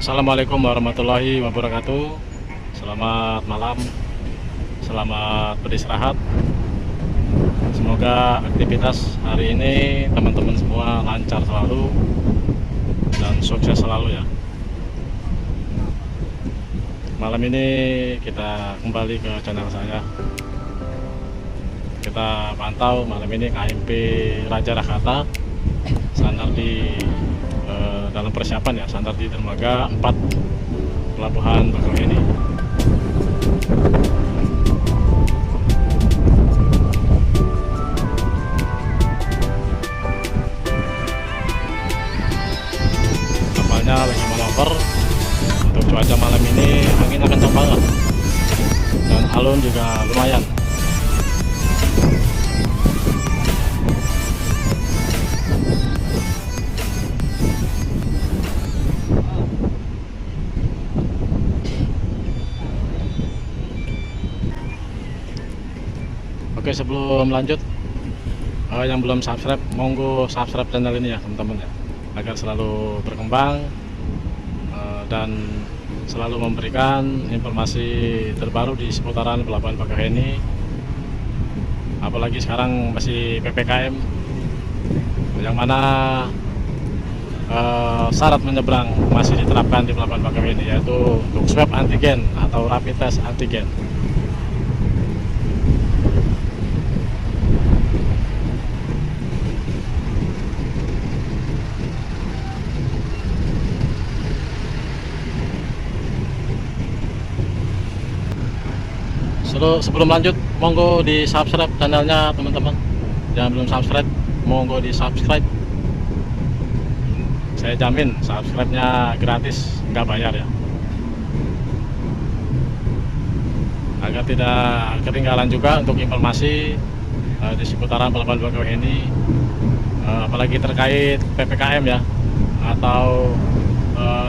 Assalamualaikum warahmatullahi wabarakatuh. Selamat malam, selamat beristirahat. Semoga aktivitas hari ini teman-teman semua lancar selalu dan sukses selalu ya. Malam ini kita kembali ke channel saya. Kita pantau malam ini KMP Raja Rakata sandar di dalam persiapan ya, sandar di dermaga 4 Pelabuhan Bakauheni. Kapalnya lagi manuver. Untuk cuaca malam ini anginnya kencang banget dan alun juga lumayan. Oke, sebelum lanjut, yang belum subscribe, monggo subscribe channel ini ya teman-teman ya, agar selalu berkembang dan selalu memberikan informasi terbaru di seputaran Pelabuhan Bakauheni. Apalagi sekarang masih PPKM, yang mana syarat menyeberang masih diterapkan di Pelabuhan Bakauheni, yaitu untuk swab antigen atau rapid test antigen. Sebelum lanjut, monggo di subscribe channelnya teman-teman. Yang belum subscribe, monggo di subscribe. Saya jamin subscribe-nya gratis, nggak bayar ya, agar tidak ketinggalan juga untuk informasi di seputaran Pelabuhan Bakauheni, apalagi terkait PPKM ya, atau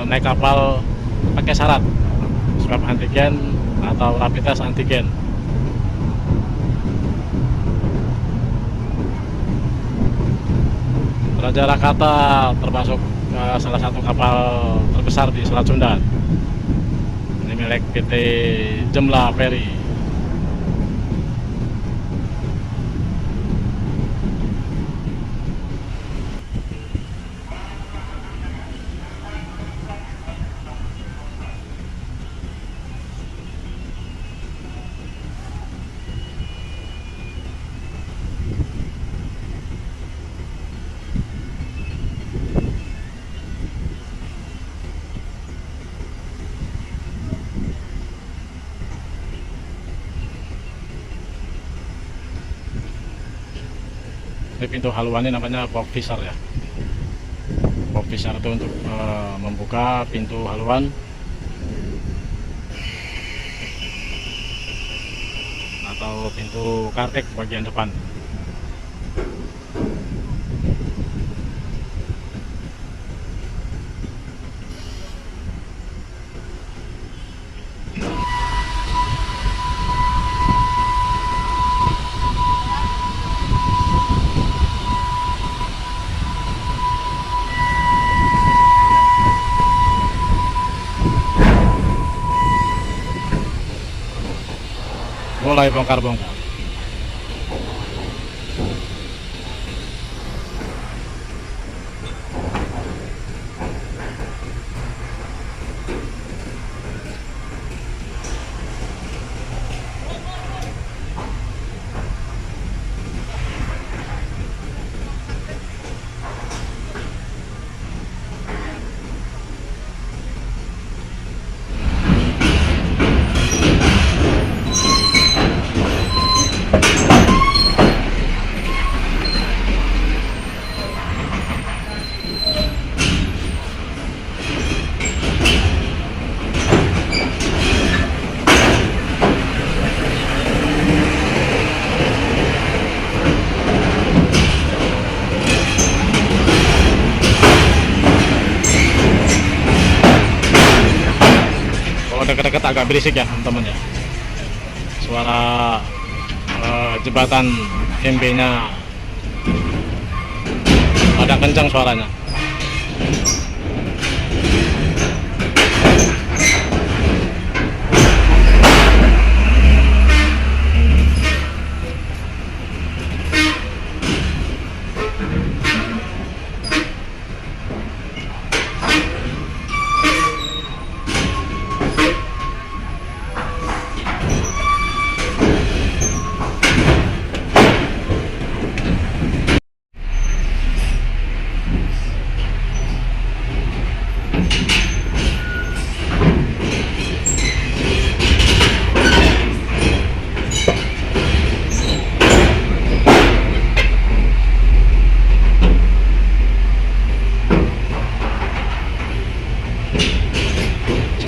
naik kapal pakai syarat swab antigen atau rapid test antigen. Raja Rakata termasuk salah satu kapal terbesar di Selat Sunda. Ini milik PT Jemla Ferry. Ini pintu haluan ini namanya pop visor ya. Pop visor itu untuk membuka pintu haluan atau pintu kartek bagian depan. Mulai bongkar-bongkar. Dekat-dekat agak berisik ya teman-teman ya, suara jembatan MB nya ada kencang suaranya.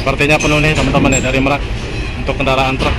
Sepertinya penuh nih teman-teman ya dari Merak untuk kendaraan truk.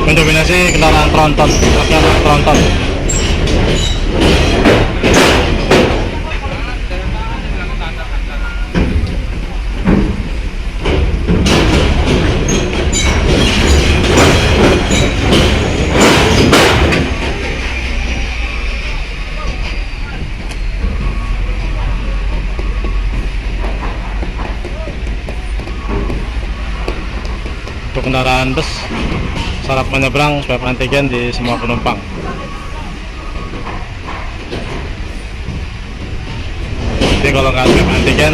Mendominasi kendaraan tronton, truknya tronton. Untuk kendaraan bus, syarat menyeberang swab antigen di semua penumpang. Jadi kalau nggak swab antigen,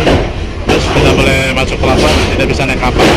bus tidak boleh masuk pelabuhan, tidak bisa naik kapal.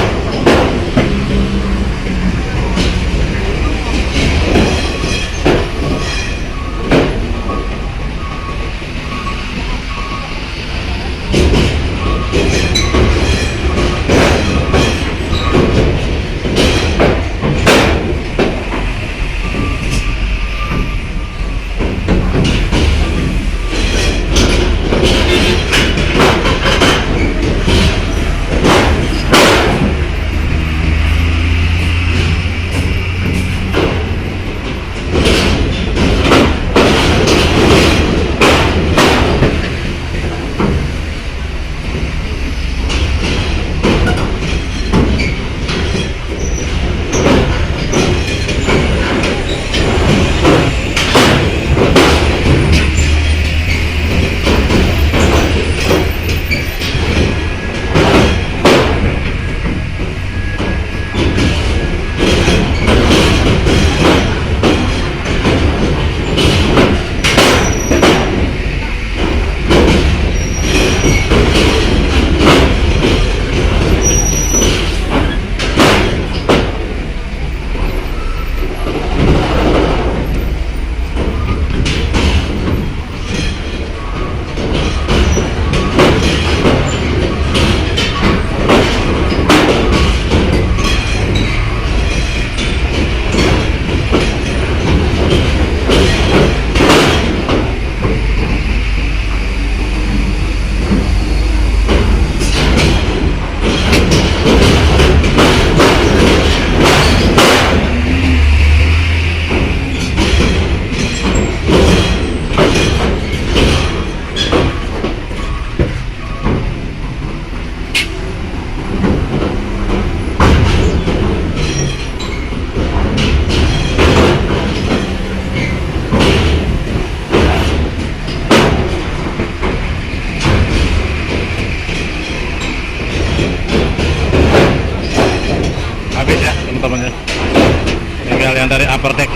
teman-teman ya. Tinggal yang dari upper deck.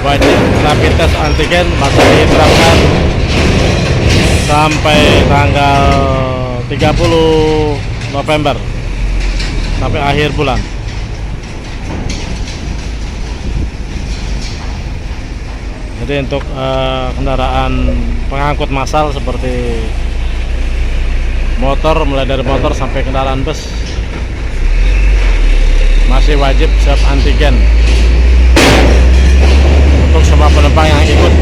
wajib rapid test antigen masih diterapkan sampai tanggal 30 November sampai akhir bulan. Jadi untuk kendaraan pengangkut massal seperti motor, mulai dari motor sampai kendaraan bus masih wajib swab antigen untuk semua penumpang yang ikut.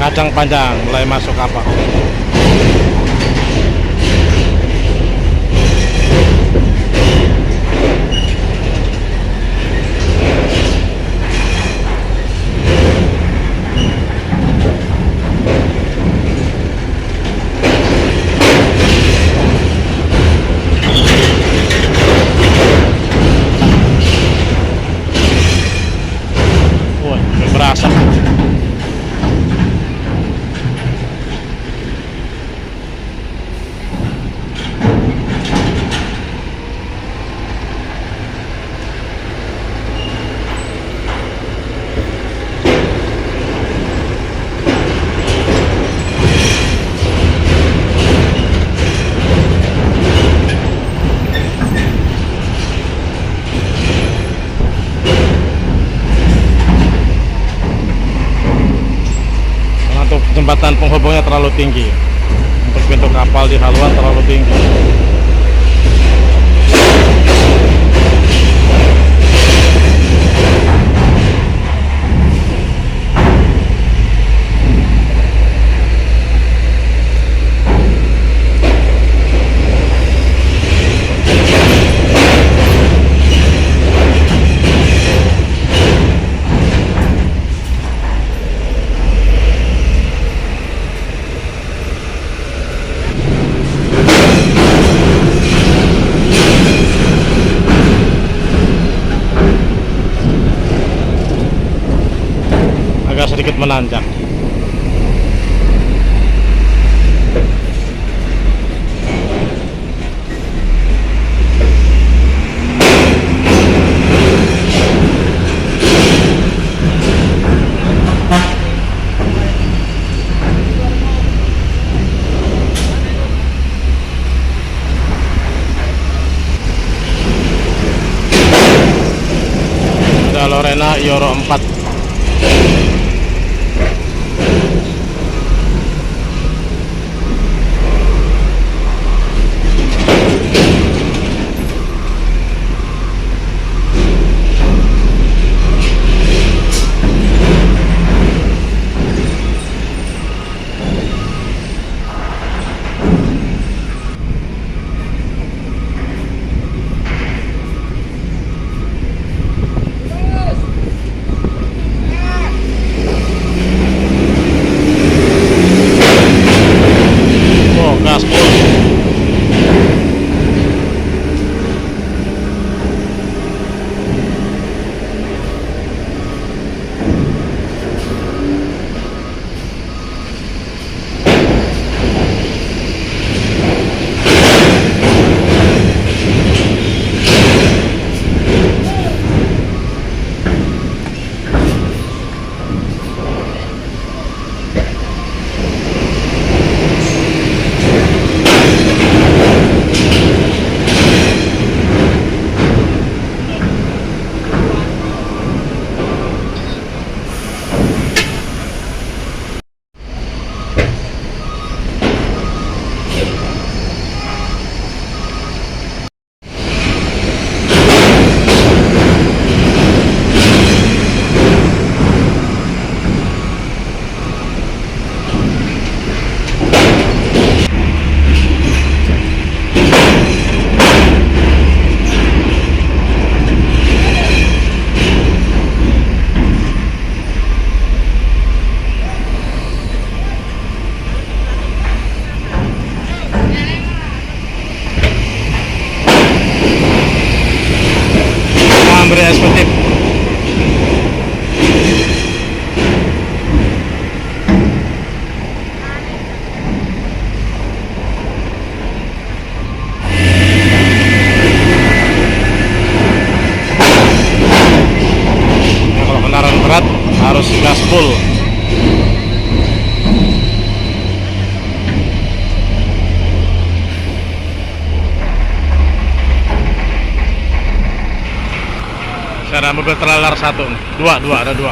Kacang panjang mulai masuk kapal. Wah, berasa. Jembatan penghubungnya terlalu tinggi, untuk pintu kapal di haluan terlalu tinggi. Sedikit menanjak. Ada Lorena Euro 4. ada mobil trailer satu nih. Dua, ada dua.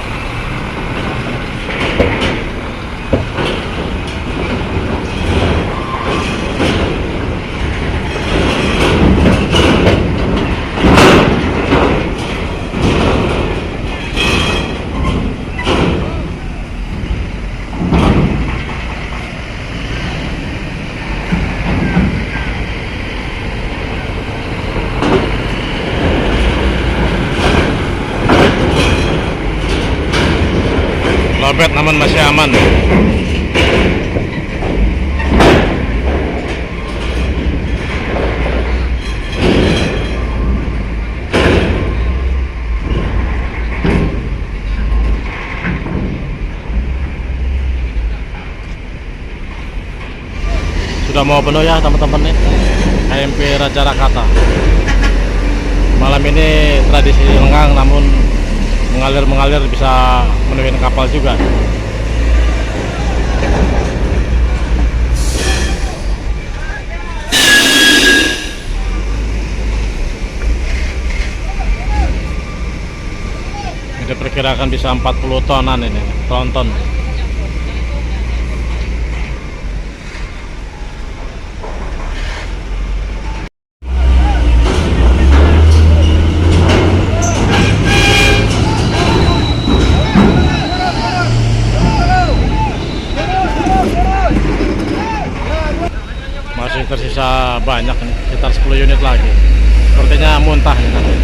Lobet namun masih aman. Sudah mau penuh ya teman-teman nih, KMP Raja Rakata. Malam ini tradisi lenggang namun mengalir bisa menuhin kapal juga. Ini diperkirakan bisa 40 tonan ini, ton. Masih tersisa banyak nih, sekitar 10 unit lagi. Sepertinya muntah nih nanti.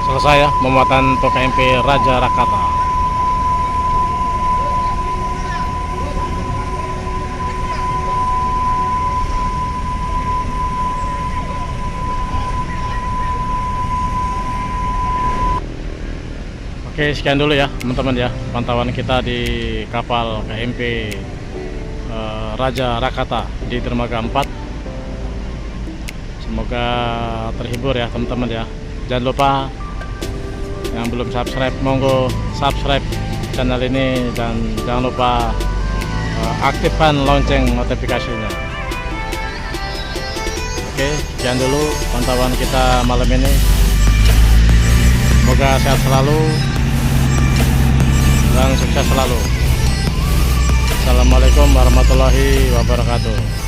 Selesai ya memuatan untuk KMP Raja Rakata. Oke, sekian dulu ya teman-teman ya pantauan kita di kapal KMP Raja Rakata di dermaga 4. Semoga terhibur ya teman-teman ya. Jangan lupa yang belum subscribe, monggo subscribe channel ini dan jangan lupa aktifkan lonceng notifikasinya. Oke, sekian dulu pantauan kita malam ini. Semoga sehat selalu dan sukses selalu. Assalamualaikum warahmatullahi wabarakatuh.